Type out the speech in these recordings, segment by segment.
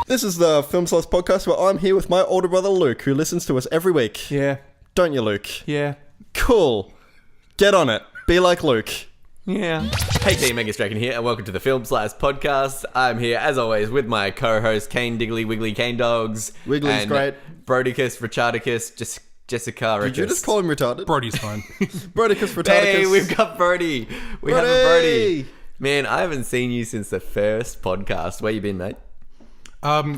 This is the Film Slice podcast where I'm here with my older brother Luke, who listens to us every week. Yeah. Don't you, Luke? Yeah. Cool. Get on it. Be like Luke. Yeah. Hey team, Strack here, and welcome to the Film Slice podcast. I'm here, as always, with my co-host, Kane Diggly Wiggly Cane Dogs. Wiggly's and great. Brodicus, Richardicus, Jessica. Did you just call him retarded? Brody's fine. Brodicus, retardicus. Hey, we've got Brody. We have a Brody. Brody. Man, I haven't seen you since the first podcast. Where you been, mate?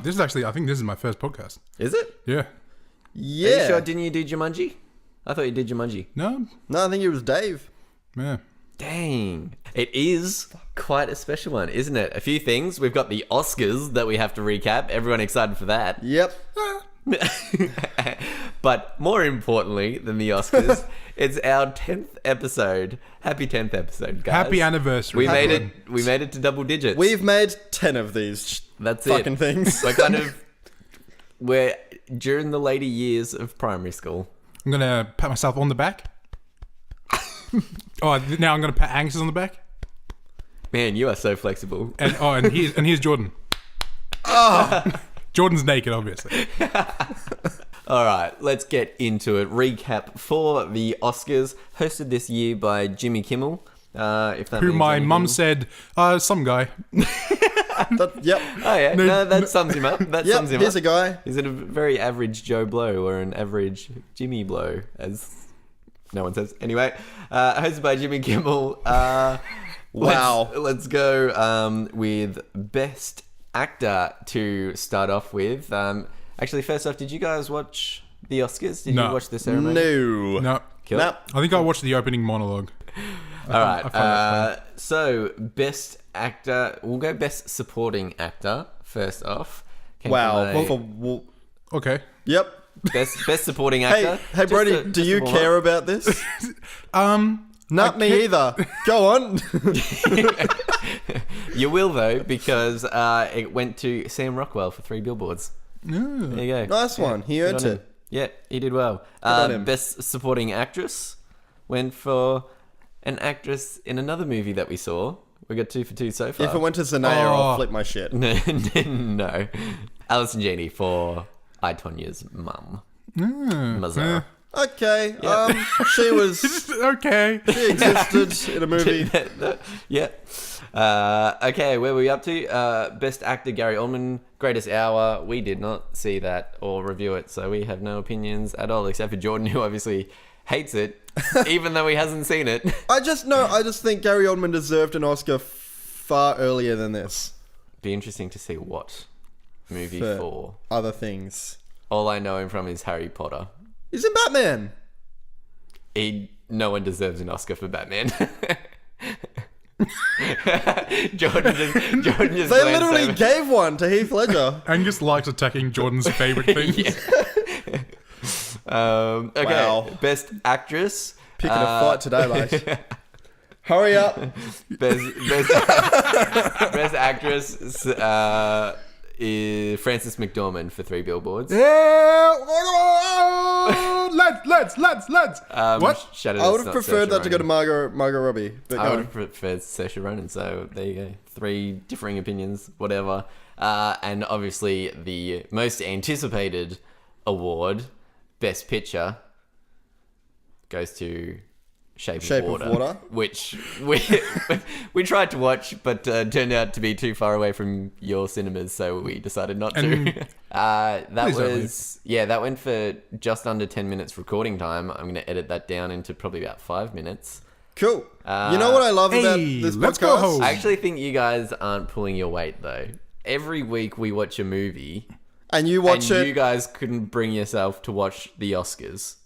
This is actually, I think this is my first podcast. Is it? Yeah. Yeah. Are you sure? Didn't you do Jumanji? I thought you did Jumanji. No? No, I think it was Dave. Yeah. Dang. It is quite a special one, isn't it? A few things. We've got the Oscars that we have to recap. Everyone excited for that. Yep. But more importantly than the Oscars, it's our 10th episode. Happy 10th episode, guys. Happy anniversary. We made it. We made it to double digits. We've made 10 of these That's fucking it. things. We're during the later years of primary school. I'm going to pat myself on the back. Now I'm going to pat Angus on the back. Man, you are so flexible. And here's Jordan. Jordan's naked, obviously. All right, let's get into it. Recap for the Oscars, hosted this year by Jimmy Kimmel. If that Who means my anything. mum said, some guy. Yep. Oh yeah, no, that sums him up. That Yep, sums him here's up. a guy. Is it a very average Joe Blow or an average Jimmy Blow, as no one says? Anyway, hosted by Jimmy Kimmel. Wow. Let's go with Best Actor to start off with. Actually, first off, did you guys watch the Oscars? Did No. you watch the ceremony? No. No. Cool. Nah. I think I watched the opening monologue. All right. I find that So, Best Actor. We'll go Best Supporting Actor first off. Came Wow. from a- Okay. Yep. Best Supporting Hey, Actor. hey, Brody, Just do a you warm care up. about this? Not I me either. Go on. You will though, because it went to Sam Rockwell for 3 billboards. There you go. Nice one. He earned Good on it. him. Yeah, he did well. on him. Best Supporting Actress went for an actress in another movie that we saw. We got 2 for 2 so far. If it went to Zendaya, Oh. I'll flip my shit. No. Alison Janney for I, Tonya's mum. Mazar. Okay. She was. Okay. She existed in a movie. Yeah. Okay, where were we up to? Best Actor Gary Oldman, Greatest Hour. We did not see that or review it, so we have no opinions at all, except for Jordan, who obviously hates it, even though he hasn't seen it. I just think Gary Oldman deserved an Oscar far earlier than this. Be interesting to see what movie For for. other things. All I know him from is Harry Potter. He's in Batman. No one deserves an Oscar for Batman. Jordan just They glanced literally over. gave one to Heath Ledger. Angus likes attacking Jordan's favorite things. Yeah. Okay. Wow. Best Actress. Picking a fight today, mate. Hurry up. Best Actress is Frances McDormand for 3 billboards. Yeah. Let's. What? Shadow I would have Not preferred Saoirse that to go to Ronan. Margot Robbie. But I go would on. have preferred Saoirse Ronan, so there you go. 3 differing opinions, whatever. And obviously the most anticipated award, Best Picture, goes to Shape Shape of of Water, Water. which we tried to watch, but turned out to be too far away from your cinemas, so we decided not to. That Please don't was that went for just under 10 minutes recording time. I'm going to edit that down into probably about 5 minutes. Cool. You know what I love about Hey, this let's podcast? go home. I actually think you guys aren't pulling your weight though. Every week we watch a movie, And you watch and it. you guys couldn't bring yourself to watch the Oscars.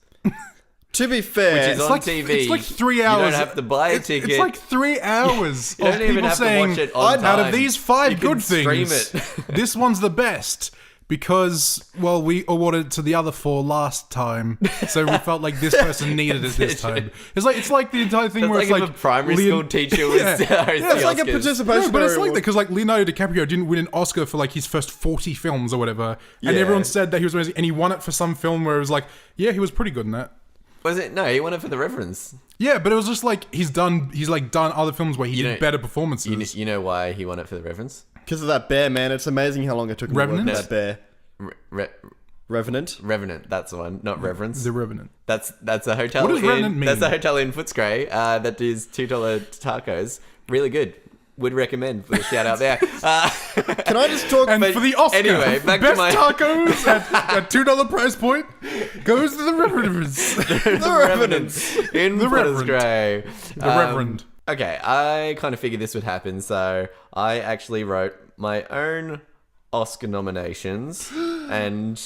To be fair, Which is on like TV. It's like 3 hours. You don't have to buy a ticket. It's like 3 hours You of don't even people have to saying, watch it on out time. of these 5 You can good stream things, it. this one's the best. Because, well, we awarded it to the other 4 last time, so we felt like this person needed it this time. It's like the entire thing That's where like it's if like a primary school teacher was Yeah. it's like a Oscars. participation. No, but it's like award. that because like Leonardo DiCaprio didn't win an Oscar for like his first 40 films or whatever, and Yeah. everyone said that he was amazing, and he won it for some film where it was like, yeah, he was pretty good in that. Was it? No, he won it for The Reverence. Yeah, but it was just like he's done other films where he did know- better performances. You know why he won it for The Reverence? Because of that bear, man. It's amazing how long it took him Revenant? to work with that bear. Revenant? Revenant, that's the one, not Reverence. The Revenant. That's a hotel. What does Revenant mean? That's a hotel in Footscray that does $2 tacos. Really good. Would recommend for the shout out there. Can I just talk... And for the Oscar, anyway, back best to my tacos at $2 price point goes to the Revenants. The Revenants. in The Reverend. Footscray. The Reverend. Okay, I kind of figured this would happen, so I actually wrote my own Oscar nominations, and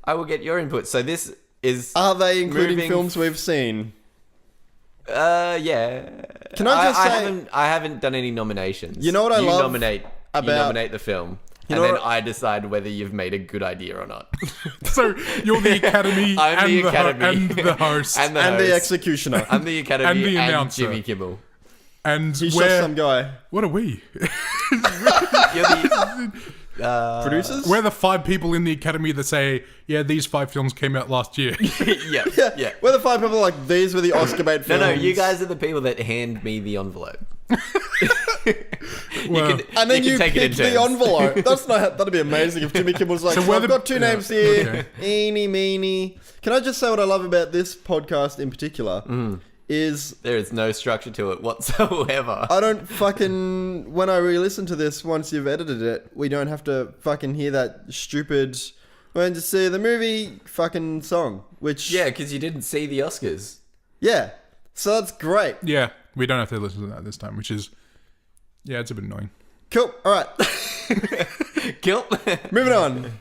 I will get your input. So this is... Are they including moving- films we've seen? Yeah. Can I just say... I haven't done any nominations. You know what I love You about- nominate the film, You and know then what- I decide whether you've made a good idea or not. So you're the Academy, I'm and, the the Academy. and the host. and the And the host. executioner. I'm the Academy And the and announcer. Jimmy Kimmel. And He's we're... just some guy. What are we? You're the... Producers? We're the 5 people in the Academy that say, yeah, these 5 films came out last year. yeah. We're the 5 people like, these were the Oscar bait films. No, you guys are the people that hand me the envelope. Well, And then you take it in pick the turns. envelope. That'd be amazing if Jimmy Kimmel was like, So so we're I've the- got 2 yeah, names here. okay. Eeny, meeny. Can I just say what I love about this podcast in particular? Is There is no structure to it whatsoever. I don't fucking... When I re-listen to this, once you've edited it, we don't have to fucking hear that stupid... When to see the movie fucking song, which... Yeah, because you didn't see the Oscars. Yeah. So that's great. yeah, we don't have to listen to that this time, which is... Yeah, it's a bit annoying. Cool. All right. Kill. Moving on.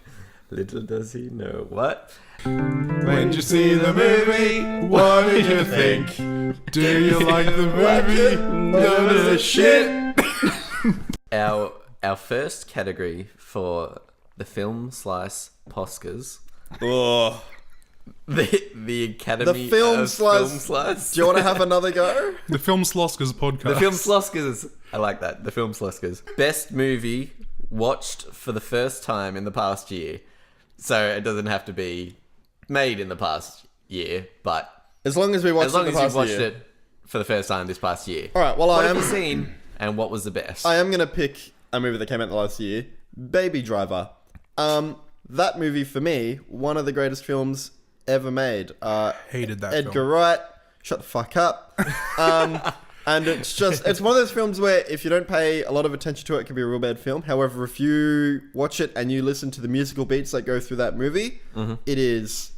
Little does he know what. When did you see the movie? What did you think? Do you like the movie? None of the shit. Our first category for the film slice Poscars, Oh. the Academy The film of slice. Film Slice. Do you want to have another go? The Film Sloskers podcast. The Film Sloskers. I like that. The Film Sloskers. Best movie watched for the first time in the past year. So it doesn't have to be made in the past year, but As long as we watched as long it as the you've past watched year. it for the first time this past year. All right. Well, What I have am. you seen, and what was the best? I am gonna pick a movie that came out the last year, Baby Driver. That movie for me, one of the greatest films ever made. Hated that Edgar film. Wright, shut the fuck up. And it's one of those films where if you don't pay a lot of attention to it, it can be a real bad film. However, if you watch it and you listen to the musical beats that go through that movie, it is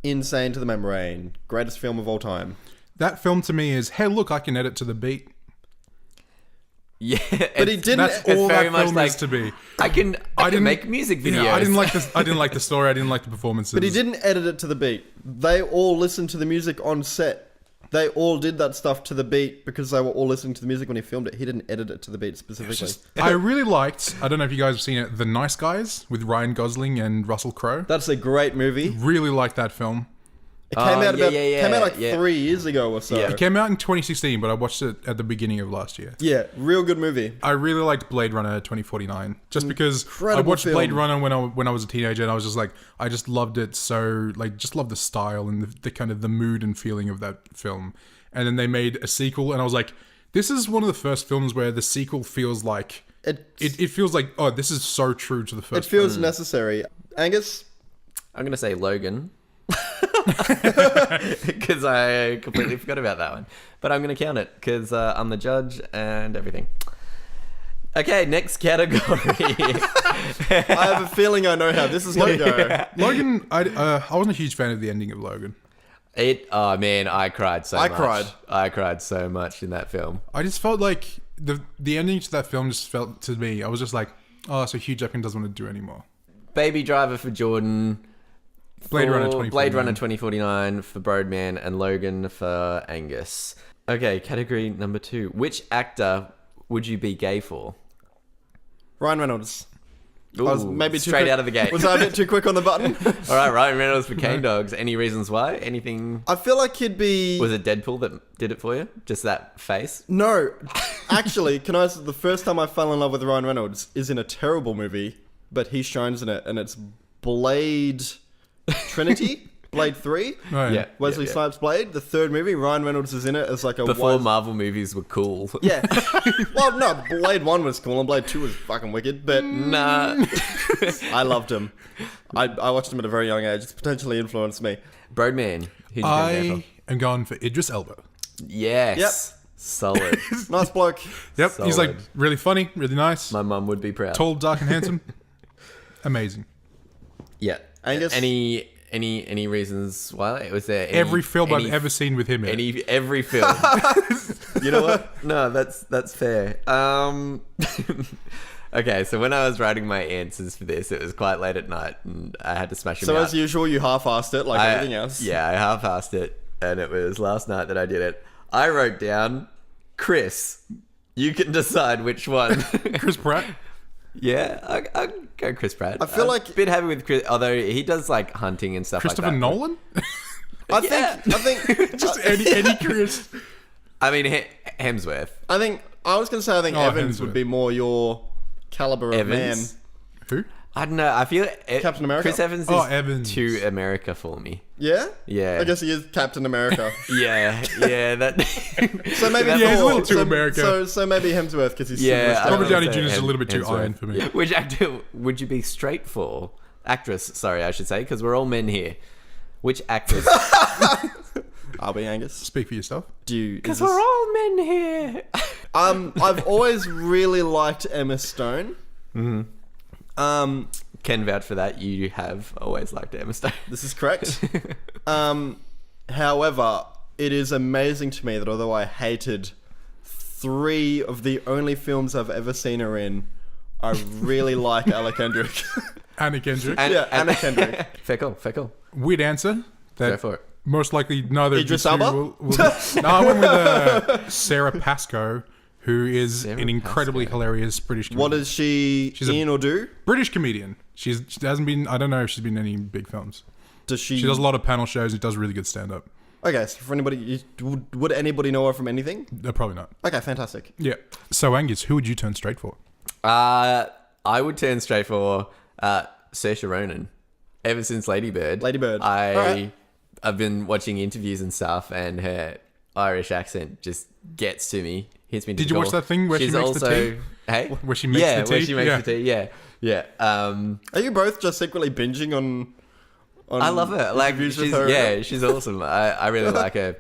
insane to the membrane. Greatest film of all time. That film to me is, hey, look, I can edit to the beat. Yeah, But he didn't. That's all very that much film like- is to be. I can didn't- make music videos. Yeah, I didn't like this. I didn't like the story. I didn't like the performances. But he didn't edit it to the beat. They all listened to the music on set. They all did that stuff to the beat because they were all listening to the music when he filmed it. He didn't edit it to the beat specifically. I really liked. I don't know if you guys have seen it. The Nice Guys with Ryan Gosling and Russell Crowe. That's a great movie. Really liked that film. It came out yeah, came out like yeah. 3 years ago or so. Yeah. It came out in 2016, but I watched it at the beginning of last year. Yeah, real good movie. I really liked Blade Runner 2049 just because I Incredible watched Blade film. Runner when I was a teenager, and I was just like, I just loved it so, like, just loved the style and the kind of the mood and feeling of that film. And then they made a sequel, and I was like, this is one of the first films where the sequel feels like it feels like, oh, this is so true to the It first. feels necessary. Angus, I'm gonna say Logan. Because I completely forgot about that one. But I'm going to count it because I'm the judge and everything. Okay, next category. I have a feeling I know how this is going to go. Logan, I wasn't a huge fan of the ending of Logan. Oh man, I cried so I much. cried. I cried so much in that film. I just felt like the ending to that film just felt to me. I was just like, oh, so Hugh Jackman doesn't want to do it anymore. Baby Driver for Jordan. Blade Runner for 2049. Blade Runner 2049 for Broadman, and Logan for Angus. Okay, category number 2. Which actor would you be gay for? Ryan Reynolds. Ooh, I was maybe too straight quick. out of the gate. Was I a bit too quick on the button? All right, Ryan Reynolds for Cane Dogs. Any reasons why? Anything? I feel like he'd be... Was it Deadpool that did it for you? Just that face? No. Actually, the first time I fell in love with Ryan Reynolds is in a terrible movie, but he shines in it, and it's Blade Trinity? Blade 3. Oh, Yeah. Wesley yeah. Snipes Blade. The third movie, Ryan Reynolds is in it as like a Before wise... Marvel movies were cool. Yeah. Well, no, Blade 1 was cool and Blade 2 was fucking wicked, but Nah. I loved him. I watched him at a very young age. It's potentially influenced me. Broadman. Who'd you go I for? am going for Idris Elba. Yes. Yep. Solid. Nice bloke. Yep, he's like Solid. really funny, really nice, My mum would be proud. tall, dark, and handsome. Amazing. Yeah. Angus? Any reasons why? Was there Every film I've ever seen with him in it. every film? You know what? No, that's fair. Okay, so when I was writing my answers for this, it was quite late at night, and I had to smash them So out. as usual, you half-assed it like everything else. Yeah, I half-assed it, and it was last night that I did it. I wrote down, Chris, you can decide which one. Chris Pratt. Yeah, I'll go Chris Pratt. I feel I'm like- a bit happy with Chris, although he does like hunting and stuff Christopher like that. Nolan. I Yeah. think Just any Chris. I mean, Hemsworth. I was going to say I think Oh, Evans Hemsworth. would be more your caliber of Evans? man. Who? I don't know. I feel Captain America? Chris Evans is Oh, Evans. too America for me. Yeah? Yeah. I guess he is Captain America. Yeah, that. So maybe Yeah, he's a little Thor. too America. So maybe Hemsworth because he's Yeah, similar I style. Robert was Downey gonna Jr. is say a little bit too Hemsworth. iron for me. Which actor would you be straight for? Actress, sorry, I should say, because we're all men here. Which actress? I'll be Angus. Speak for yourself. Because we're all men here. I've always really liked Emma Stone. Can vouch for that. You have always liked Emma Stone. This is correct. However, it is amazing to me that although I hated 3 of the only films I've ever seen her in, I really like Anna Kendrick. Anna Kendrick. Anna Kendrick. Feckle. Weird answer. That Go for it. most likely neither Idris of you two Elba? will No, I went with Sarah Pascoe, who is Sarah an incredibly Pascoe. hilarious British comedian. What does she She's a- in or do? British comedian. She hasn't been. I don't know if she's been in any big films. Does she? She does a lot of panel shows. And does really good stand up. Okay, so for anybody, would anybody know her from anything? Probably not. Okay, fantastic. Yeah. So Angus, who would you turn straight for? I would turn straight for Saoirse Ronan. Ever since Lady Bird. Ladybird. I've Alright. been watching interviews and stuff, and her Irish accent just gets to me. Hits me. to Did the you watch core. that thing where she She's makes the tea? Hey, Where she makes the tea? where she makes Yeah. the tea. Yeah. Are you both just secretly binging on I love her. Like interviews with she's her? she's awesome. I really like her.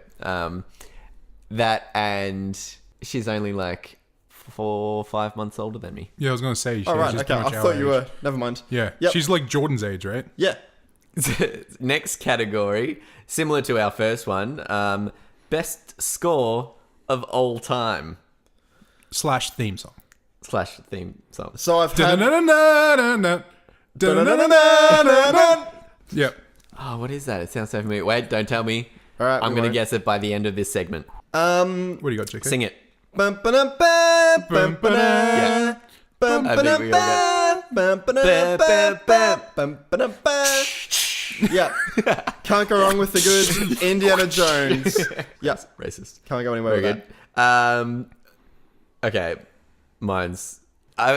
That and she's only like 4 or 5 months older than me. Yeah, I was going to say. Oh, right, she's okay. pretty I much our thought you age. were. Never mind. Yeah. Yep. She's like Jordan's age, right? Yeah. Next category, similar to our first one, best score of all time / theme song. / theme song. So I've had. Da-na-na-na-na-na. Da-na-na-na-na-na. Yep. Oh, what is that? It sounds so familiar. Wait, don't tell me. All right, I'm we going to won't. guess it by the end of this segment. What do you got, JK? Sing it. Bum, ba-dum, ba, bum, ba-da, Yeah. bum, I think ba-dum, we all ba, bum, ba-dum, ba, ba, bum, ba-dum, ba. Yeah. Can't go wrong with the good Indiana Jones. Yeah. Racist. Can't go anywhere Very with good. that. Okay. Mine's...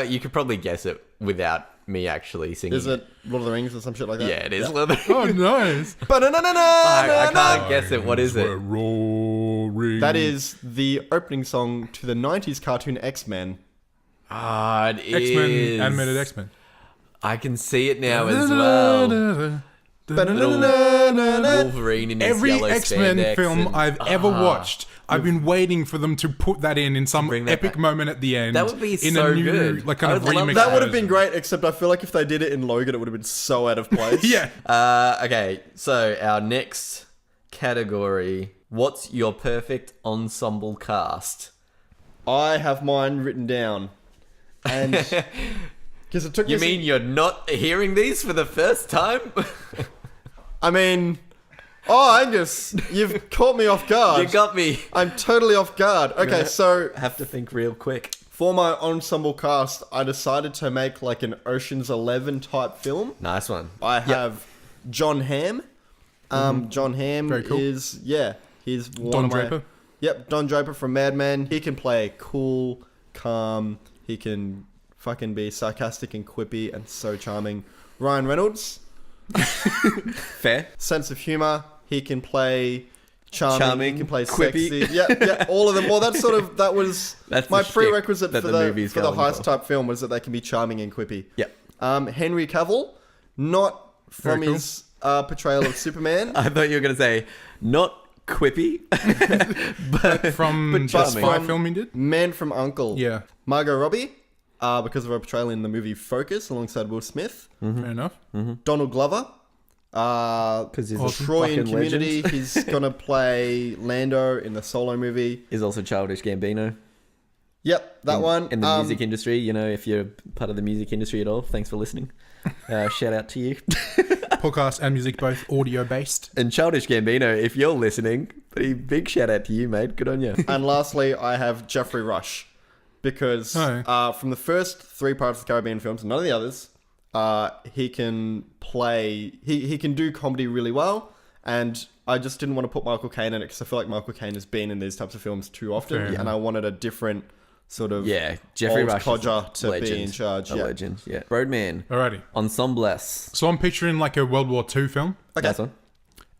you could probably guess it without me actually singing Is it Lord of the Rings or some shit like that? Yeah, it is. Oh, nice. I can't guess it. What is We're it? roaring. That is the opening song to the 90s cartoon X-Men. Ah, it is. X-Men, animated X-Men. I can see it now as well. Wolverine in his Every yellow X-Men spandex film and- I've ever watched, I've been waiting for them to put that in some Bring that epic back. moment at the end. That would be in so a new, good. like kind I of would love remix. That would have been version. great, except I feel like if they did it in Logan, it would have been so out of place. Yeah. Okay, so our next category: what's your perfect ensemble cast? I have mine written down. And because it took You me mean you're not hearing these for the first time? I mean, oh, Angus, you've caught me off guard. You got me. I'm totally off guard. Okay, so Have to think real quick. for my ensemble cast, I decided to make like an Ocean's 11 type film. Nice one. I have John Hamm. John Hamm Very cool. is, he's one Don of my... Draper. Yep, Don Draper from Mad Men. He can play cool, calm. He can fucking be sarcastic and quippy and so charming. Ryan Reynolds. Fair. Sense of humor. He can play charming. He can play quippy. sexy. Yeah, all of them. Well, that was That's my the shtick prerequisite that for the the movie's for the going heist for. type film was that they can be charming and quippy. Yeah. Henry Cavill, not from Very cool. his portrayal of Superman. I thought you were going to say, not quippy, but From but the charming. spy film he did. Man from U.N.C.L.E. Yeah, Margot Robbie, because of her portrayal in the movie Focus alongside Will Smith. fair enough. Donald Glover, because he's a Troy in fucking Community. legend. He's gonna play Lando in the Solo movie. He's also Childish Gambino. Yep, that one. In the music industry, you know, if you're part of the music industry at all, thanks for listening. Shout out to you. Podcast and music both audio based. And Childish Gambino, if you're listening, big shout out to you, mate. Good on you. And lastly, I have Jeffrey Rush, because from the first 3 Pirates of the Caribbean films, none of the others, he can play. He can do comedy really well, and I just didn't want to put Michael Caine in it because I feel like Michael Caine has been in these types of films too often, Fair enough. and I wanted a different sort of Jeffrey old Rush codger is to legend, be in charge. A Yeah. legend, yeah. Roadman, Alrighty. Ensembles. So I'm picturing like a World War II film. Okay. Nice one.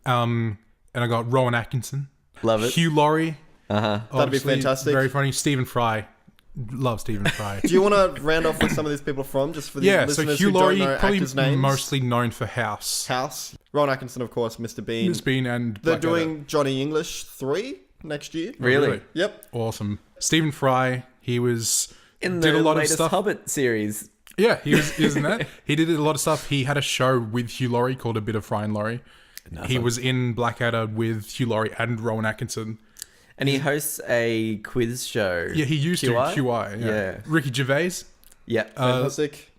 And I got Rowan Atkinson, Love it. Hugh Laurie. Uh-huh. That'd be obviously fantastic. Very funny. Stephen Fry. Love Stephen Fry. Do you want to round off with some of these people from, just for the Yeah, so listeners Hugh who don't Laurie, know probably actors' names? mostly known for House. House. Ron Atkinson, of course, Mr. Bean. Miss Bean and They're Blackadder. doing Johnny English 3 next year. Really? Yep. Awesome. Stephen Fry, he was... In did the a lot of latest stuff. Hobbit series. Yeah, he was in that. He did a lot of stuff. He had a show with Hugh Laurie called A Bit of Fry and Laurie. He was in Blackadder with Hugh Laurie and Rowan Atkinson. And he hosts a quiz show. Yeah, he used QI? to. QI. Yeah. Ricky Gervais. Yeah. Fantastic.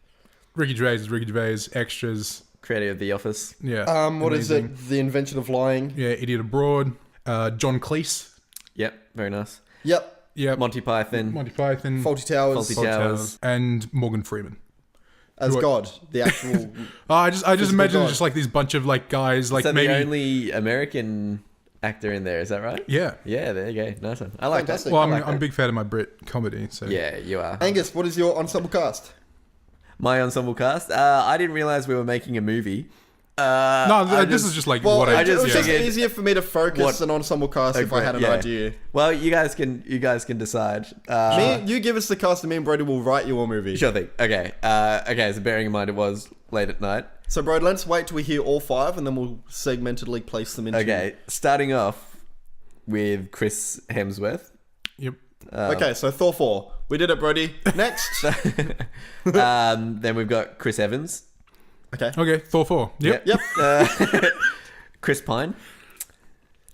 Ricky Gervais is Ricky Gervais. Extras. Creator of The Office. Yeah. What is amazing. it? The Invention of Lying. Yeah, Idiot Abroad. John Cleese. Yep. Very nice. Yep. Yeah. Monty Python. Monty Python. Faulty Towers. Faulty Fawlty Towers. And Morgan Freeman. As What- God, the actual. I just Physical imagine God. just like these bunch of like guys, like Is that maybe. the only American actor in there? Is that right? Yeah. Yeah, there you go. Nice one. I like Fantastic. that. Well, I like I'm a that. big fan of my Brit comedy, so. Yeah, you are. Angus, what is your ensemble cast? My ensemble cast. I didn't realize we were making a movie. No, I this just- is just like Well, what I I it just was just figured- easier for me to focus What- an ensemble cast if I had an Yeah. idea. Well, you guys can decide. You give us the cast, and me and Brody will write your movie. Sure thing. Okay. Okay. So bearing in mind it was late at night. So, Brody, let's wait till we hear all 5, and then we'll segmentedly place them into. Okay. Starting off with Chris Hemsworth. Yep. Okay, so Thor 4. We did it, Brody. Next. Then we've got Chris Evans. Okay. Okay, Thor 4. Yep. Yep. Chris Pine.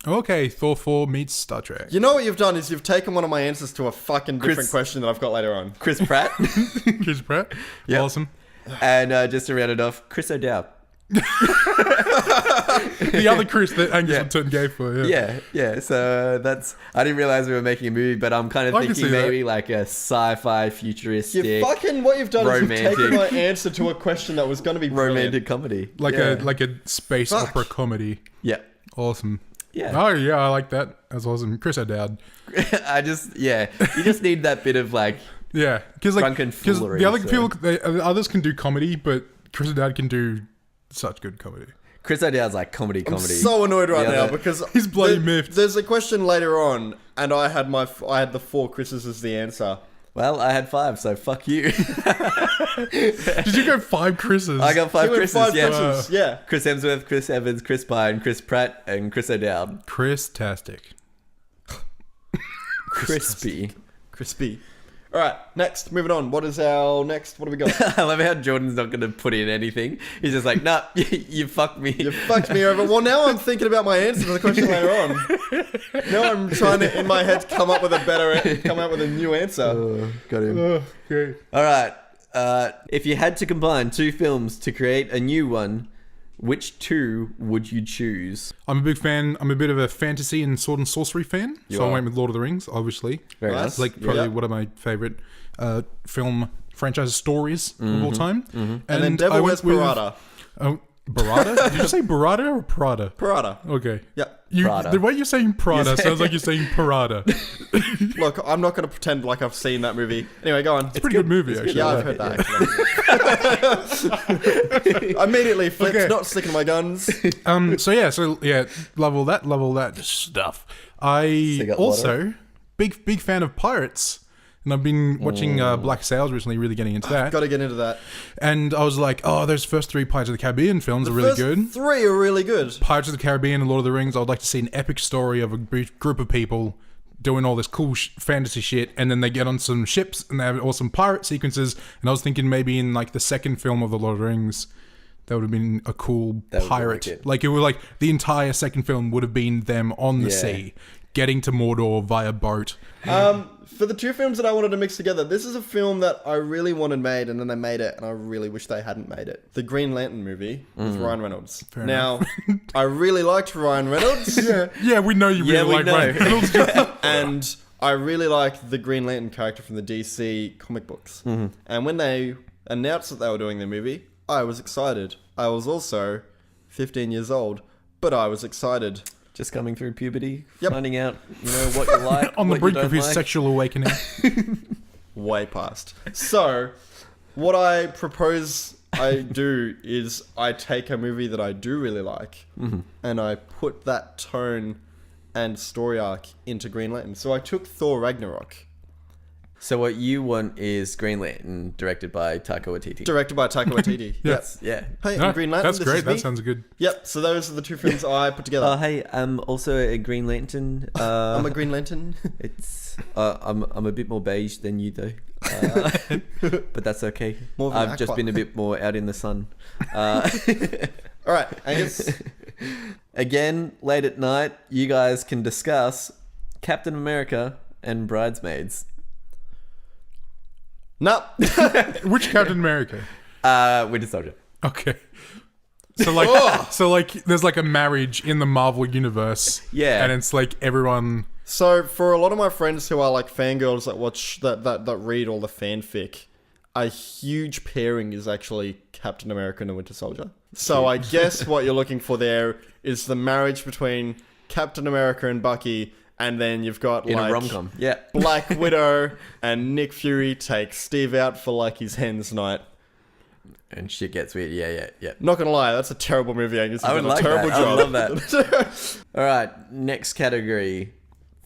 Okay, Thor 4 meets Star Trek. You know what you've done is you've taken one of my answers to a fucking different Chris- question that I've got later on. Chris Pratt. Chris Pratt. Yep. Awesome. And just to round it off, Chris O'Dowd. The other Chris that Angus Yeah. would turn gay for, yeah. Yeah. So that's. I didn't realize we were making a movie, but I'm kind of I can thinking see that. maybe like a sci-fi futuristic What you've done is you've romantic- taken my answer to a question that was going to be romantic comedy. Like Yeah. a space Fuck. opera comedy. Yeah. Awesome. Yeah. Oh, yeah, I like that. That's awesome. Chris O'Dowd. You just need that bit of like. Yeah, because like Drunken because foolery, the other so- people, the others can do comedy, but Chris O'Dowd can do such good comedy. Chris O'Dowd's like comedy. I'm so annoyed right The now other- because He's bloody miffed. There's a question later on, and I had the 4 Chris's as the answer. Well, I had 5, so fuck you. Did you go 5 Chris's? I got 5 You went Chris's. 5 Yeah. Chris's, yeah. Chris Hemsworth, Chris Evans, Chris Pine, Chris Pratt, and Chris O'Dowd. Chris-tastic. Crispy. Crispy. All right, next, moving on. What is our next? What do we got? I love how Jordan's not going to put in anything. He's just like, nah, you fucked me. You fucked me over. Well, now I'm thinking about my answer to the question later on. Now I'm trying to, in my head, come up with a new answer. Got him. Okay. All right. If you had to combine 2 films to create a new one, which 2 would you choose? I'm a big fan. I'm a bit of a fantasy and sword and sorcery fan, You so I are. went with Lord of the Rings, obviously. Very Nice. nice. It's like probably Yeah. one of my favorite film franchise stories of all time. And then Devil Wears Prada. Oh, Barada? Did you say Barada or Prada? Prada. Okay. Yep. Prada. The way you're saying Prada sounds like you're saying Parada. Look, I'm not going to pretend like I've seen that movie. Anyway, go on. It's a pretty good movie, actually. Yeah, I've heard that. Actually. Immediately flipped, Okay. not sticking to my guns. So love all that stuff. I got also big fan of pirates, and I've been watching Black Sails recently, really getting into that. Got to get into that. And I was like, oh, those first 3 Pirates of the Caribbean films are really First good. 3 are really good. Pirates of the Caribbean and Lord of the Rings, I would like to see an epic story of a group of people doing all this cool fantasy shit, and then they get on some ships and they have awesome pirate sequences. And I was thinking maybe in like the second film of the Lord of the Rings, that would have been a cool pirate. wicked. Like it would like the entire second film would have been them on the sea, getting to Mordor via boat. For the 2 films that I wanted to mix together, this is a film that I really wanted made, and then they made it, and I really wish they hadn't made it. The Green Lantern movie with Ryan Reynolds. Now, I really liked Ryan Reynolds. Yeah, we know you really like Ryan Reynolds. And I really like the Green Lantern character from the DC comic books. And when they announced that they were doing the movie, I was excited. I was also 15 years old, but I was excited. Just coming through puberty, Yep. finding out, what you like, On the what brink you of don't his like. sexual awakening. Way past. So, what I propose I do is I take a movie that I do really like and I put that tone and story arc into Green Lantern. So I took Thor Ragnarok, So what you want is Green Lantern, directed by Taika Waititi. directed by Taika Waititi. Yep. Yeah. Hey, No, I'm Green Lantern. that's this great. is me. That sounds good. Yep. So those are the 2 films I put together. Oh, hey, I'm also a Green Lantern. I'm a Green Lantern. It's I'm a bit more beige than you though, but that's okay. More of an I've just aqua. been a bit more out in the sun. All right, Angus. Again, late at night, you guys can discuss Captain America and Bridesmaids. No. Which Captain America? Winter Soldier. Okay. So like, there's like a marriage in the Marvel universe. Yeah. And it's like everyone. So for a lot of my friends who are like fangirls that watch that read all the fanfic, a huge pairing is actually Captain America and the Winter Soldier. So I guess what you're looking for there is the marriage between Captain America and Bucky, and then you've got In like a rom-com. Yeah. Black Widow and Nick Fury takes Steve out for like his hen's night. And shit gets weird. Yeah. Not gonna lie, that's a terrible movie, Angus. You've I would done like a terrible that. I job. would love that. All right. Next category.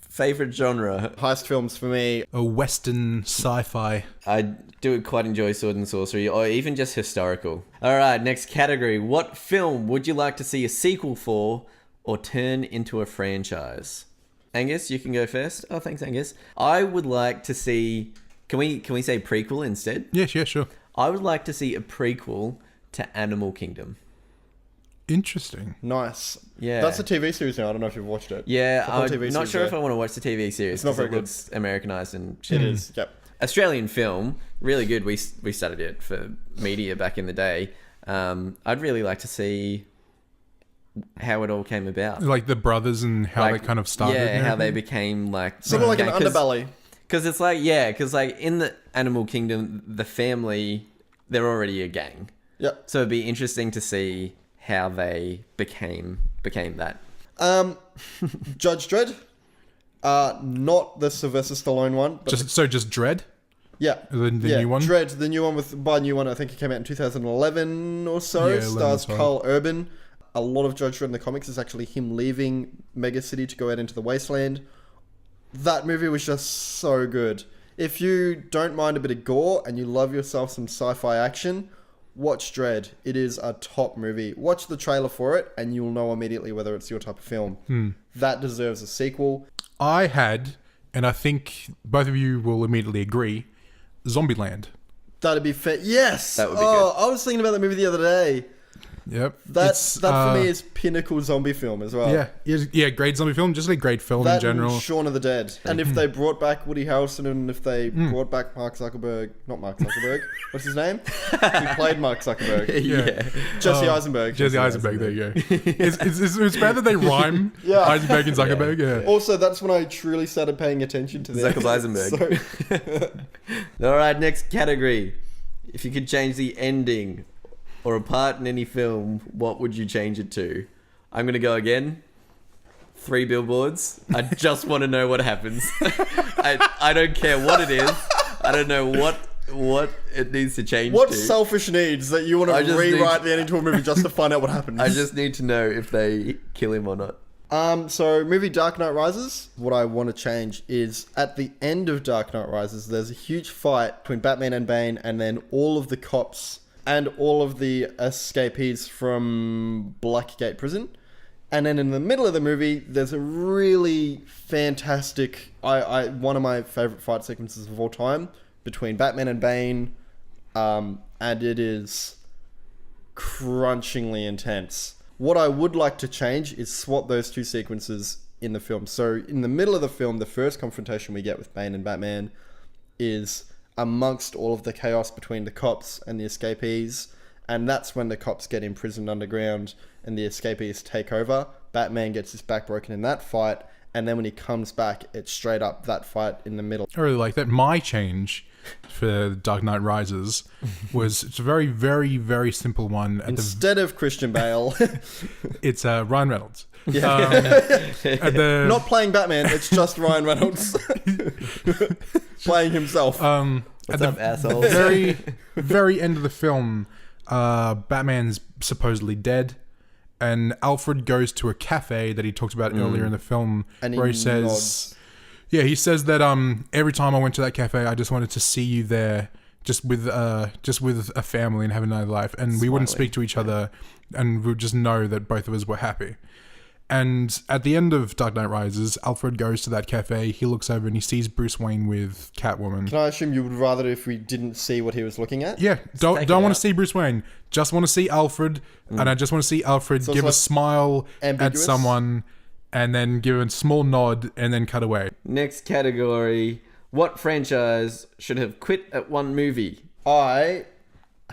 Favorite genre. Heist films for me. A Western sci-fi. I do quite enjoy sword and sorcery, or even just historical. All right, next category. What film would you like to see a sequel for, or turn into a franchise? Angus, you can go first. Oh, thanks, Angus. I would like to see. Can we say prequel instead? Yes, yeah, sure. I would like to see a prequel to Animal Kingdom. Interesting. Nice. Yeah. That's a TV series now. I don't know if you've watched it. Yeah, The whole I'm TV not series sure if there. I want to watch the TV series. It's not 'cause very it good. looks Americanized and shit. It is. Yep. Australian film, really good. We studied it for media back in the day. I'd really like to see how it all came about. Like the brothers and how they kind of started. Yeah, and how they everything. became like Sort of like an underbelly. Because it's like in the Animal Kingdom, the family, they're already a gang. Yep. So it'd be interesting to see how they became that. Judge Dredd. Not the Sylvester Stallone one. But Just Dread. yeah. The new one? Dredd, the new one by new one, I think it came out in 2011 or so. Yeah, 11 Stars as well. Carl Urban. A lot of Judge Dredd in the comics is actually him leaving Mega City to go out into the wasteland. That movie was just so good. If you don't mind a bit of gore and you love yourself some sci-fi action, watch Dredd. It is a top movie. Watch the trailer for it and you'll know immediately whether it's your type of film. That deserves a sequel. I had, and I think both of you will immediately agree, Zombieland. That'd be fair. Yes! That would be good. I was thinking about that movie the other day. Yep. That for me is pinnacle zombie film as well. Yeah, great zombie film. Just a great film That in general. and Shaun of the Dead. And if they brought back Woody Harrelson and if they brought back Mark Zuckerberg, not Mark Zuckerberg, what's his name? He played Mark Zuckerberg. Yeah. Jesse Eisenberg. Jesse Eisenberg, there you go. It's bad that they rhyme Yeah. Eisenberg and Zuckerberg. Yeah. Also, that's when I truly started paying attention to them. Zuckerberg. All right, next category. If you could change the ending or a part in any film, what would you change it to? I'm going to go again. 3 billboards. I just want to know what happens. I don't care what it is. I don't know what it needs to change What to. selfish needs that you want I to just rewrite need- the ending to a movie just to find out what happens? I just need to know if they kill him or not. So movie Dark Knight Rises, what I want to change is at the end of Dark Knight Rises, there's a huge fight between Batman and Bane, and then all of the cops and all of the escapees from Blackgate Prison. And then in the middle of the movie, there's a really fantastic, one of my favorite fight sequences of all time between Batman and Bane, and it is crunchingly intense. What I would like to change is swap those two sequences in the film. So in the middle of the film, the first confrontation we get with Bane and Batman is amongst all of the chaos between the cops and the escapees. And that's when the cops get imprisoned underground and the escapees take over. Batman gets his back broken in that fight. And then when he comes back, it's straight up that fight in the middle. I really like that. My change for Dark Knight Rises was it's a very, very, very simple one. Instead of Christian Bale, It's Ryan Reynolds. yeah. At the, Not playing Batman, it's just Ryan Reynolds playing himself. at What's the up, assholes? very, very end of the film, Batman's supposedly dead, and Alfred goes to a cafe that he talked about earlier in the film, And where he he says, nods. "Yeah, he says that every time I went to that cafe, I just wanted to see you there, just with a family and have another life, and we wouldn't Smiling. speak to each other, and we would just know that both of us were happy." And at the end of Dark Knight Rises, Alfred goes to that cafe. He looks over and he sees Bruce Wayne with Catwoman. Can I assume you would rather if we didn't see what he was looking at? Yeah, Take don't it want out. to see Bruce Wayne. Just want to see Alfred, and I just want to see Alfred So it's give a like smile ambiguous? at someone, and then give a small nod, and then cut away. Next category. What franchise should have quit at one movie? I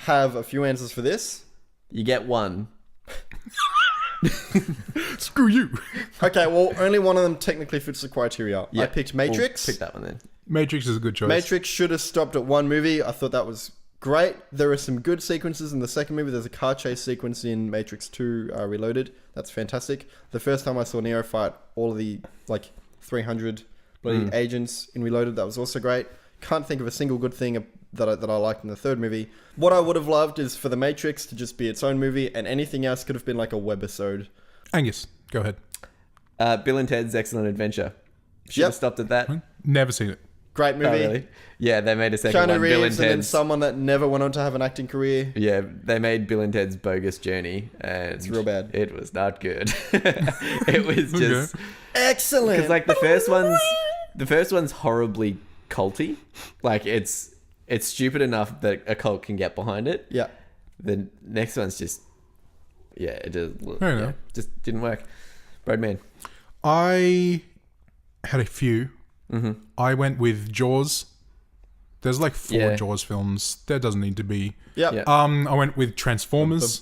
have a few answers for this. You get one. Screw you. Okay, well, only one of them technically fits the criteria. I picked Matrix. We'll pick that one then. Matrix is a good choice. Matrix should have stopped at one movie. I thought that was great. There are some good sequences in the second movie. There's a car chase sequence in Matrix 2 Reloaded. That's fantastic. The first time I saw Neo fight all of the 300 bloody agents in Reloaded, that was also great. Can't think of a single good thing that I liked in the third movie. What I would have loved is for The Matrix to just be its own movie, and anything else could have been like a webisode. Angus, go ahead. Bill and Ted's Excellent Adventure. Should Yep. have stopped at that. Never seen it. Great movie. Oh, really? Yeah, they made a second Keanu one. Bill and Reeves and then Ted's. someone that never went on to have an acting career. Yeah, they made Bill and Ted's Bogus Journey, and It's real bad. It was not good. It was just Excellent. because like the first one's horribly culty. Like it's stupid enough that a cult can get behind it. Yeah. The next one's just it Fair enough. just didn't work. Roadman. I had a few. Mm-hmm. I went with Jaws. There's like 4 Yeah. Jaws films. There doesn't need to be. Yep. Yeah. I went with Transformers.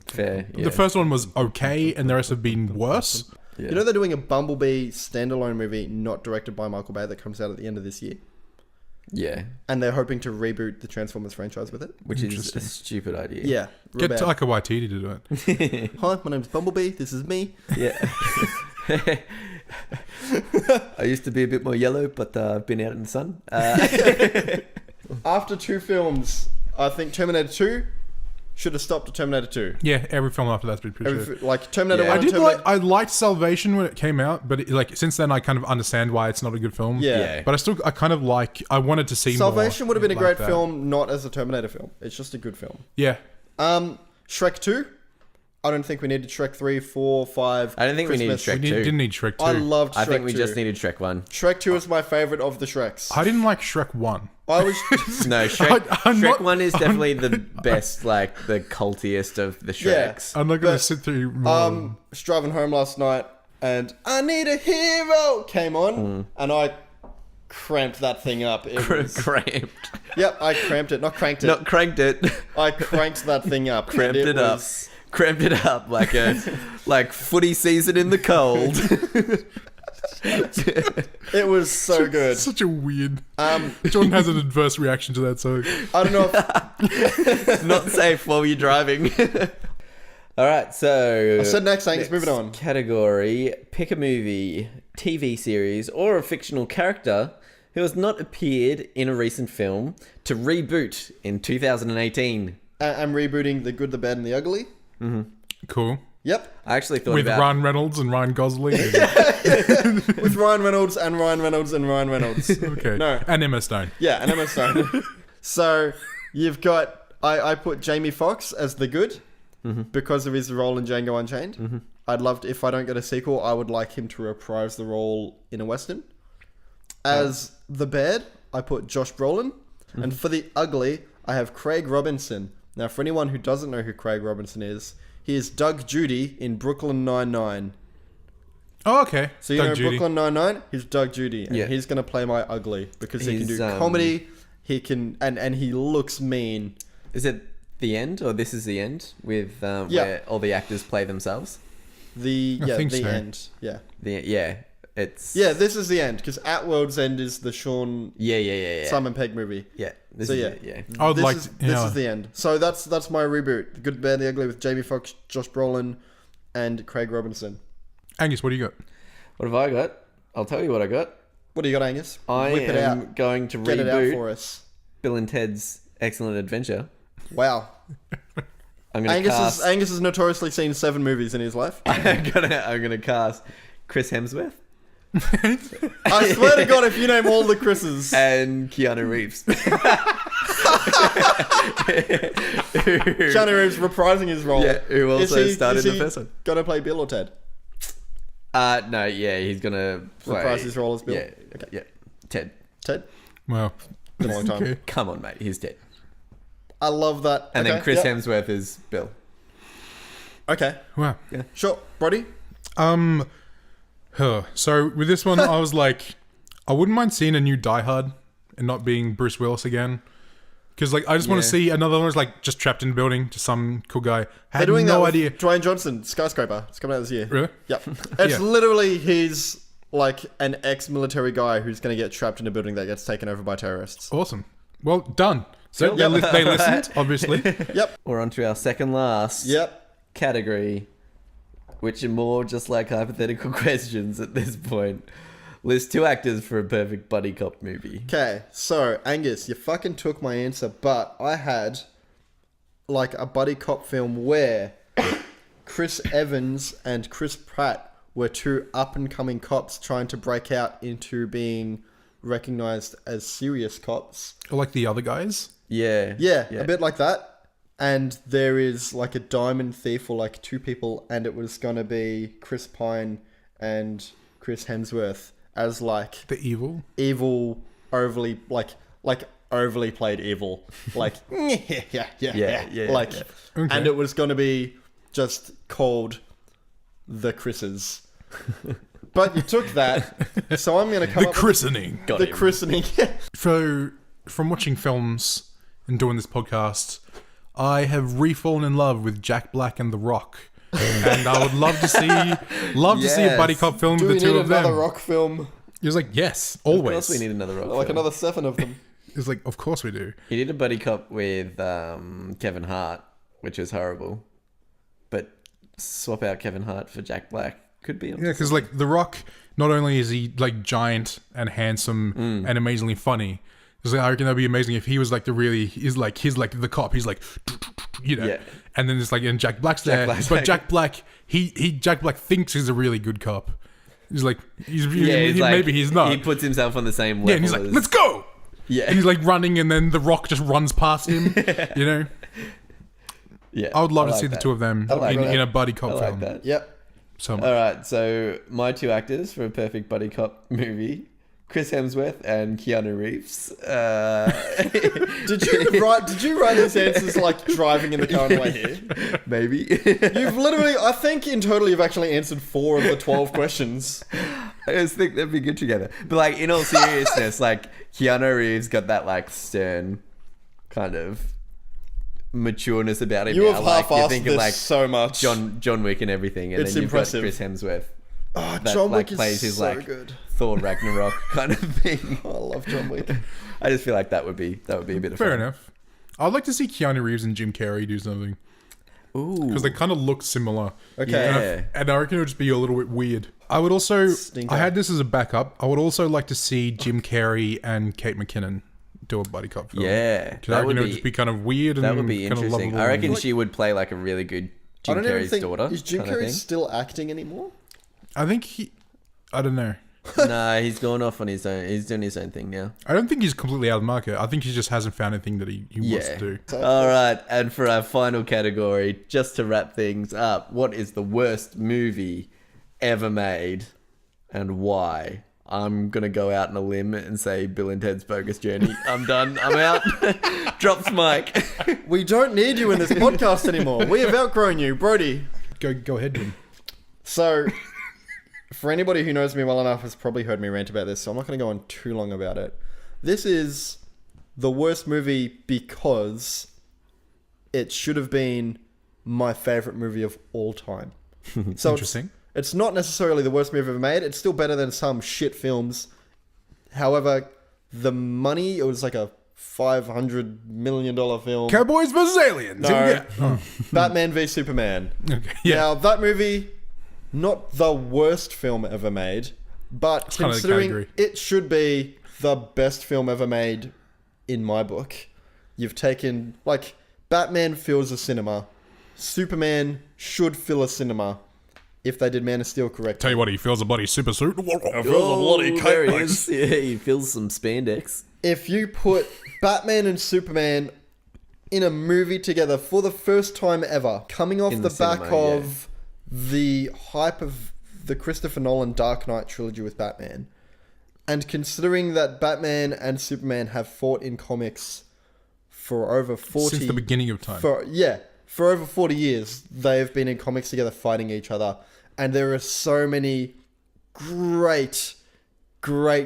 Fair. Yeah. The first one was okay, and the rest have been worse. Yeah. You know they're doing a Bumblebee standalone movie not directed by Michael Bay that comes out at the end of this year. Yeah, And they're hoping to reboot the Transformers franchise with it. which is a Interesting. stupid idea. Yeah. Real Get bad. Taika Waititi to do it. Hi, my name's Bumblebee. This is me. Yeah. I used to be a bit more yellow, but I've been out in the sun. After 2 films, I think Terminator 2 should have stopped at Terminator 2. Yeah, every film after that's been pretty good. Like Terminator Yeah. 1 I and did Terminator... I liked Salvation when it came out, but since then I kind of understand why it's not a good film. Yeah. But I kind of I wanted to see Salvation more would have been a like great that. film, not as a Terminator film. It's just a good film. Yeah. Shrek 2. I don't think we needed Shrek 3, 4, 5. I don't think we needed Shrek We 2. didn't need Shrek 2. I loved Shrek I think we 2. just needed Shrek 1. Shrek 2 is my favorite of the Shreks. I didn't like Shrek 1. I was... No, Shrek, I'm Shrek not- 1 is definitely the best, like, the cultiest of the Yeah. Shreks. I'm not going But, to sit through more. was driving home last night and I Need a Hero came on and I cramped that thing up. It was, Cramped. yep, I cramped it, not cranked it. Not cranked it. I cranked that thing up. Cramped and it up. Cramped it up like a like footy season in the cold. It was so good. Such a weird. Jordan has an adverse reaction to that, so I don't know if Not safe while you're driving. All right, so I said next, Angus, moving on. Category: pick a movie, TV series, or a fictional character who has not appeared in a recent film to reboot in 2018. I'm rebooting The Good, the Bad, and the Ugly. cool. Yep. I actually thought With about Ryan Reynolds and Ryan Gosling. With Ryan Reynolds and Ryan Reynolds and Ryan Reynolds. Okay. No. And Emma Stone. Yeah, and Emma Stone. So you've got, I put Jamie Foxx as the good because of his role in Django Unchained. I'd love to, if I don't get a sequel, I would like him to reprise the role in a Western. As the bad, I put Josh Brolin. And for the ugly, I have Craig Robinson. Now, for anyone who doesn't know who Craig Robinson is, he is Doug Judy in Brooklyn Nine-Nine. Oh, okay. So you Doug know Judy. Brooklyn Nine-Nine? He's Doug Judy. And Yeah. he's going to play my ugly because he can He's, do comedy. He can... And he looks mean. Is it the end, or this is the end, with where all the actors play themselves? The I think so. end. Yeah. It's This is the end because At World's End is the Sean yeah. Simon Pegg movie. Yeah, this So is yeah. it, yeah. I would This like is, to, this is the end. So that's my reboot. The Good, the Bad, and the Ugly with Jamie Foxx, Josh Brolin, and Craig Robinson. Angus, what do you got? What have I got? I'll tell you what I got. What do you got, Angus? I Whip it am out. going to Get it out reboot for us. Bill and Ted's Excellent Adventure. Wow. I'm gonna cast. Angus has notoriously seen 7 movies in his life. I'm gonna cast Chris Hemsworth I swear to God, if you name all the Chris's. and Keanu Reeves. Keanu Reeves reprising his role. Yeah, who also started the first one. Gonna play Bill or Ted? No, yeah, he's gonna play, Reprise his role as Bill? Yeah, Okay. yeah. Ted, Ted? Well, Been a long time. okay. come on, mate, he's Ted. I love that. And Okay, then Chris yep. Hemsworth is Bill. Okay. Wow. Sure. Brody? So with this one, I was like, I wouldn't mind seeing a new Die Hard and not being Bruce Willis again. Because like I just want to see another one who's like just trapped in a building, just some cool guy. They're doing no that with idea. Dwayne Johnson, Skyscraper. It's coming out this year. Really? Yep. It's Yeah. literally he's like an ex-military guy who's going to get trapped in a building that gets taken over by terrorists. Awesome. Well done. So Cool. they listened, obviously. Yep. We're on to our second last Yep. category, which are more just like hypothetical questions at this point. List 2 actors for a perfect buddy cop movie. Okay, so Angus, you fucking took my answer, but I had like a buddy cop film where Chris Evans and Chris Pratt were 2 up-and-coming cops trying to break out into being recognized as serious cops. Or like the other guys. Yeah. Yeah, a bit like that. And there is like a diamond thief or like 2 people, and it was gonna be Chris Pine and Chris Hemsworth as like The evil. evil, overly overly played evil, like Yeah. like, Okay. and it was gonna be just called the Chris's. But you took that, so I'm gonna come The up christening. with the christening. So, from watching films and doing this podcast, I have refallen in love with Jack Black and The Rock. And I would love to see a buddy cop film Do with we the two need of them. another Rock film? He was like, yes, Of always. course we need another rock Like film. another 7 of them. He was like, of course we do. You need a buddy cop with Kevin Hart, which is horrible. But swap out Kevin Hart for Jack Black. Could be. Yeah, because like The Rock, not only is he like giant and handsome and amazingly funny, it's like, I reckon that'd be amazing if he was like he's like the cop. He's like, you know, Yeah. and then it's like, and Jack Black's there, but Jack Black, Jack Black thinks he's a really good cop. He's like, maybe he's not. He puts himself on the same level. Yeah, and he's like, as, let's go. Yeah. And he's like running, and then The Rock just runs past him. You know, Yeah. I would love to like see the that. 2 of them like that. in a buddy cop I like film. that. Yep. So much. All right, so my 2 actors for a perfect buddy cop movie: Chris Hemsworth and Keanu Reeves. Did you write these answers like driving in the car on the way here? Maybe. You've literally, I think in total you've actually answered 4 of the 12 questions. I just think they'd be good together. But like, in all seriousness, like Keanu Reeves got that like stern kind of matureness about him. You now. have Like, half-assed you think of this like so much. John Wick and everything, and It's then you've impressive. got Chris Hemsworth Oh, that John like Wick is plays his so like good. Thor Ragnarok kind of thing. Oh, I love John Wick. I just feel like that would be a bit of Fair fun. enough. I'd like to see Keanu Reeves and Jim Carrey do something. Ooh. Because they kind of look similar. Okay. Yeah. And I reckon it would just be a little bit weird. I would also... Stinker. I had this as a backup. I would also like to see Jim Carrey and Kate McKinnon do a buddy cop film. Yeah. Because I reckon it would just be kind of weird and That would be kind of interesting. lovable I reckon and- she would play like a really good I Jim don't even Carrey's think... daughter. Is Jim kind of Carrey thing. still acting anymore? I think he... I don't know. Nah, he's gone off on his own. He's doing his own thing now. I don't think he's completely out of the market. I think he just hasn't found anything that he wants Yeah. to do. All right, and for our final category, just to wrap things up, what is the worst movie ever made, and why? I'm gonna go out on a limb and say Bill and Ted's Bogus Journey. I'm done. I'm out. Drops mic. We don't need you in this podcast anymore. We have outgrown you, Brody. Go ahead, Jim. So, for anybody who knows me well enough has probably heard me rant about this, so I'm not going to go on too long about it. This is the worst movie because it should have been my favorite movie of all time. So Interesting. It's not necessarily the worst movie ever made. It's still better than some shit films. However, the money, it was like a $500 million film. Cowboys versus Aliens. No. Yeah. Oh. Batman v Superman. Okay. Yeah. Now, that movie, not the worst film ever made, but kind of the considering category. it should be the best film ever made in my book. You've taken, like, Batman fills a cinema. Superman should fill a cinema if they did Man of Steel correctly. Tell you what, he feels a bloody super suit. There he is. Yeah, he feels some spandex. If you put Batman and Superman in a movie together for the first time ever, coming off In the the back cinema, of the hype of the Christopher Nolan Dark Knight trilogy with Batman, and considering that Batman and Superman have fought in comics for over 40... Since the beginning of time. For over 40 years, they have been in comics together fighting each other. And there are so many great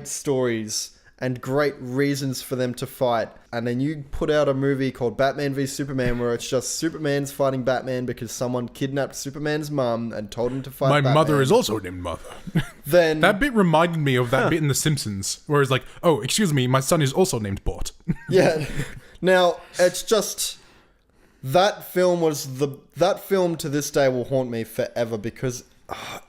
stories and great reasons for them to fight. And then you put out a movie called Batman v Superman where it's just Superman's fighting Batman because someone kidnapped Superman's mum and told him to fight My Batman. mother is also named Mother. Then That bit reminded me of that bit in The Simpsons, where it's like, oh, excuse me, my son is also named Bort. yeah. Now, it's just... That film to this day will haunt me forever because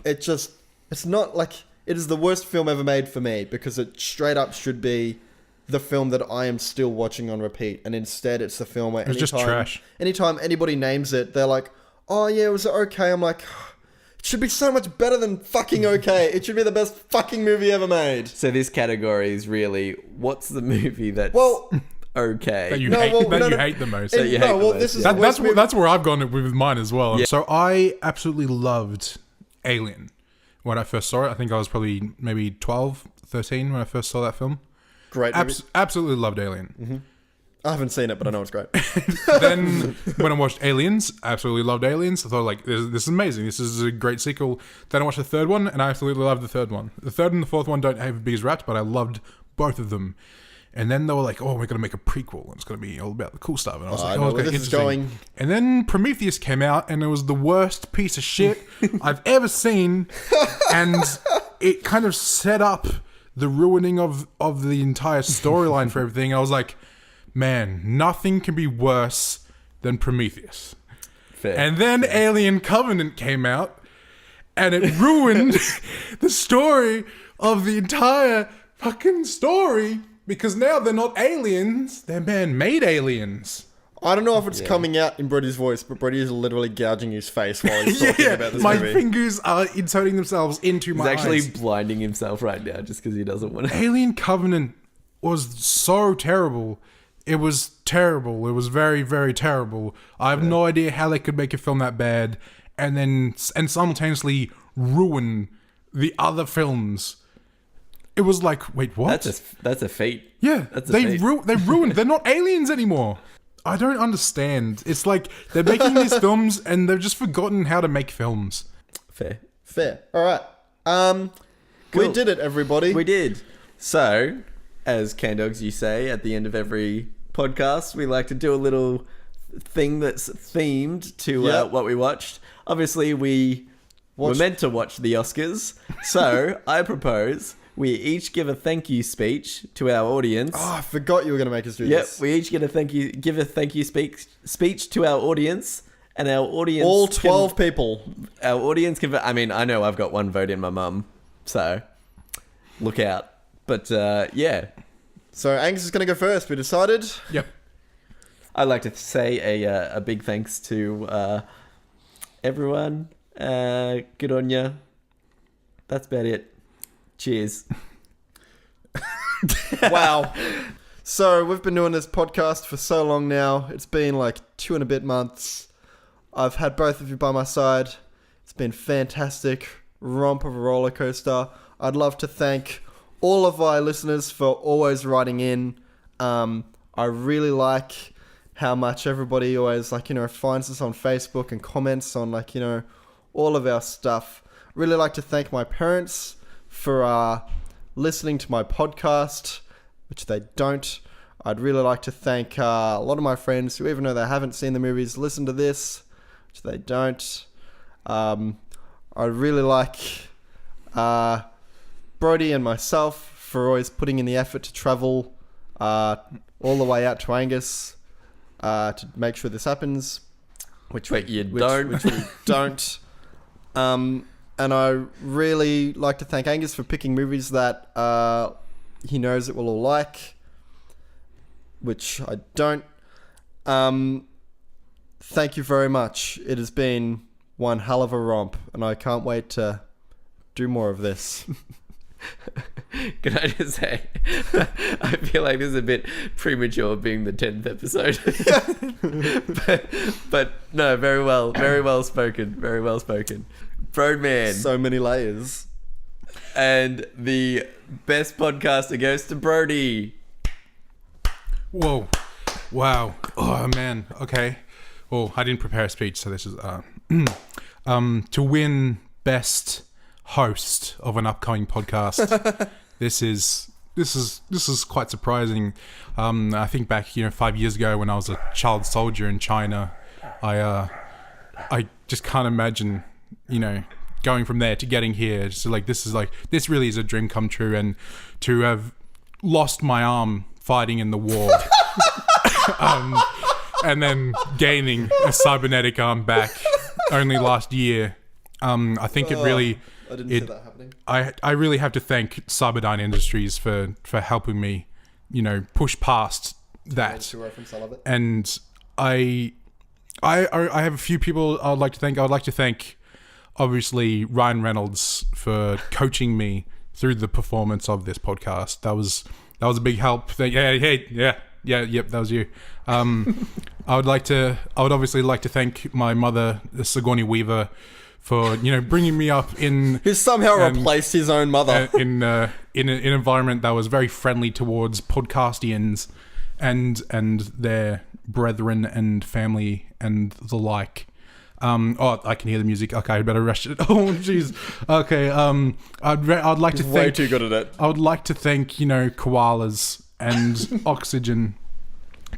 it's not like, it is the worst film ever made for me because it straight up should be the film that I am still watching on repeat. And instead it's the film where It's just trash. Anytime anybody names it, they're like, oh yeah, it was okay. I'm like, it should be so much better than fucking okay. It should be the best fucking movie ever made. So this category is really, what's the movie that's Well... okay? That you No, hate, well, that no, you no. hate the most. That you hate the most, this is yeah. the worst movie. That's where I've gone with mine as well. So I absolutely loved Alien when I first saw it. I think I was probably maybe 12, 13 when I first saw that film. Great movie. Absolutely loved Alien. I haven't seen it, but I know it's great. Then when I watched Aliens, absolutely loved Aliens. I thought, like, this is amazing. This is a great sequel. Then I watched the third one, and I absolutely loved the third one. The third and the fourth one don't have biggest raps, but I loved both of them. And then they were like, oh, we're going to make a prequel. And it's going to be all about the cool stuff. And I was like, I know okay, where this is interesting. going. And then Prometheus came out, and it was the worst piece of shit I've ever seen. And it kind of set up the ruining of the entire storyline for everything. I was like, man, nothing can be worse than Prometheus. Fair. And then Alien Covenant came out, and it ruined the story of the entire fucking story. Because now they're not aliens, they're man-made aliens. I don't know if it's coming out in Brody's voice, but Brody is literally gouging his face while he's talking about this my movie. fingers are inserting themselves into He's my actually eyes. blinding himself right now just because he doesn't want to. Alien Covenant was so terrible. It was terrible. It was very, very terrible. I have no idea how they could make a film that bad and simultaneously ruin the other films. It was like, wait, what? That's a feat. Yeah, That's a they feat. ruined. They're not aliens anymore. I don't understand. It's like they're making these films and they've just forgotten how to make films. Fair. Fair. All right. We Cool. did it, everybody. We did. So, as Can Dogs you say at the end of every podcast, we like to do a little thing that's themed to Yep. what we watched. Obviously, we We're meant to watch the Oscars. So I propose we each give a thank you speech to our audience. Oh, I forgot you were going to make us do Yep, this. we each give a thank you speech to our audience, and our audience, all 12 people. Our audience can. I mean, I know I've got one vote in my mum, so look out. But yeah. So Angus is going to go first. We decided. Yep. I'd like to say a big thanks to everyone. Good on ya. That's about it. Cheers. Wow. So we've been doing this podcast for so long now. It's been like 2 and a bit months. I've had both of you by my side. It's been fantastic. Romp of a roller coaster. I'd love to thank all of my listeners for always writing in. I really like how much everybody always finds us on Facebook and comments on all of our stuff. Really like to thank my parents for listening to my podcast, which they don't. I'd really like to thank a lot of my friends who, even though they haven't seen the movies, listen to this, which they don't. I really like Brody and myself for always putting in the effort to travel all the way out to Angus to make sure this happens. Which we don't. And I really like to thank Angus for picking movies that he knows that we'll all like, which I don't. Thank you very much. It has been one hell of a romp, and I can't wait to do more of this. Can I just say, I feel like this is a bit premature being the 10th episode. but no, very well spoken. Very well spoken. Broadman. So many layers. And the best podcaster goes to Brody. Whoa. Wow. Oh, man. Okay. Well, I didn't prepare a speech, so this is... to win best host of an upcoming podcast, this is quite surprising. I think back, 5 years ago when I was a child soldier in China, I just can't imagine, going from there to getting here. So this really is a dream come true, and to have lost my arm fighting in the war, and then gaining a cybernetic arm back only last year. I think it really... I didn't see that happening. I really have to thank Cyberdyne Industries for helping me, push past that. And I have a few people I would like to thank. I would like to thank, obviously, Ryan Reynolds for coaching me through the performance of this podcast. That was a big help. Yep, that was you. I would obviously like to thank my mother, Sigourney Weaver, for bringing me up in... Who somehow replaced his own mother. in an environment that was very friendly towards podcastians and their brethren and family and the like. I can hear the music. Okay, I better rush it. Oh, jeez. Okay. I'd like to thank... way too good at it. I would like to thank koalas and Oxygen,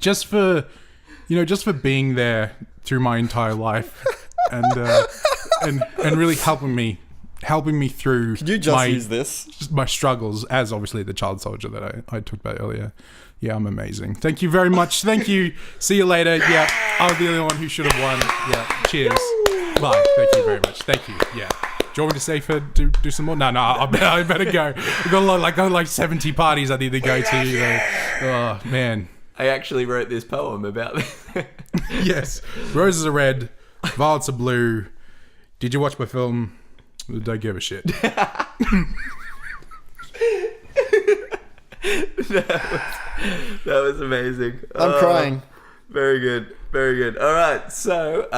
just for being there through my entire life, and really helping me through. Could you just use this? Just my struggles as obviously the child soldier that I talked about earlier. Yeah, I'm amazing. Thank you very much. Thank you. See you later. Yeah, I was the only one who should have won. Yeah, cheers. Bye. Thank you very much. Thank you. Yeah. Do you want me to stay for do some more? No, I better go. We've got like 70 parties I need to go to. Oh man. I actually wrote this poem about this. Yes. Roses are red, violets are blue. Did you watch my film? Don't give a shit. That was amazing. I'm crying. Very good. Very good. All right. So,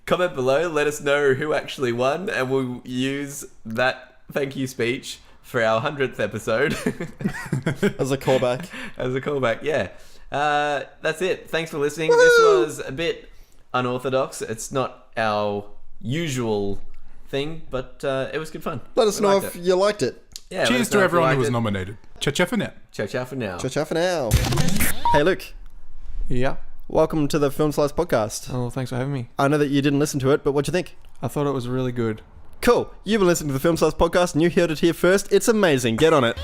comment below. Let us know who actually won, and we'll use that thank you speech for our 100th episode. As a callback. Yeah. That's it. Thanks for listening. Woo-hoo! This was a bit unorthodox. It's not our usual thing, but it was good fun. Let us know if you liked it. Yeah, cheers to everyone who was nominated. Ciao for now. Ciao for now. Ciao for now. Hey, Luke. Yeah. Welcome to the Film Slice podcast. Oh, thanks for having me. I know that you didn't listen to it, but what'd you think? I thought it was really good. Cool. You've been listening to the Film Stars podcast and you heard it here first. It's amazing. Get on it.